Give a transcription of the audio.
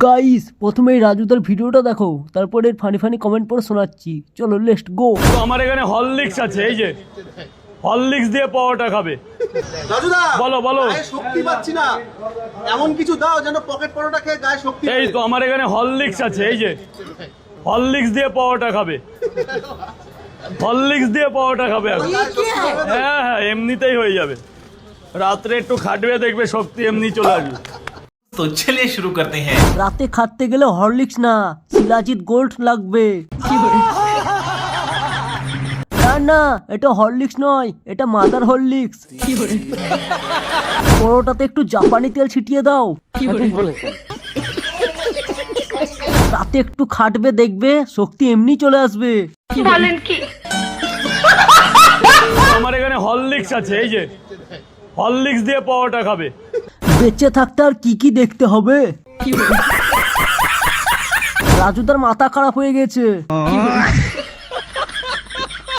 Guys প্রথমেই রাজুদার ভিডিওটা দেখো, তারপরে ফানি ফানি কমেন্ট পড়ে শোনাচ্ছি। চলো লেটস গো। তো আমার এখানে হরলিক্স আছে, এই যে হরলিক্স দিয়ে পাওয়াটা খাবে। রাজুদা বলো বলো। গায়ে শক্তি পাচ্ছি না, এমন কিছু দাও যেন পকেট পরোটা খেয়ে গায়ে শক্তি এই তো আমার এখানে হরলিক্স আছে, এই যে হরলিক্স দিয়ে পাওয়াটা খাবে। হরলিক্স দিয়ে পাওয়াটা খাবে এখন। হ্যাঁ হ্যাঁ, এমনিতেই হয়ে যাবে। রাত্রে একটু খাটবে, দেখবে শক্তি এমনি চলে আসবে। तो चलिए शुरू करते हैं। রাতে খাটতে গেলে হরলিক্স না, শিলাজিৎ গোল্ড লাগবে। না না, এটা হরলিক্স নয়, এটা মাদার হরলিক্স। পরোটাতে একটু জাপানি তেল ছিটিয়ে দাও। রাতে একটু খাটবে, দেখবে শক্তি এমনি চলে আসবে। আমার এখানে হরলিক্স আছে, এই যে হরলিক্স দিয়ে পাওয়াটা খাবে। বেঁচে থাকতে আর কি কি দেখতে হবে? রাজুদার মাথা খারাপ হয়ে গেছে।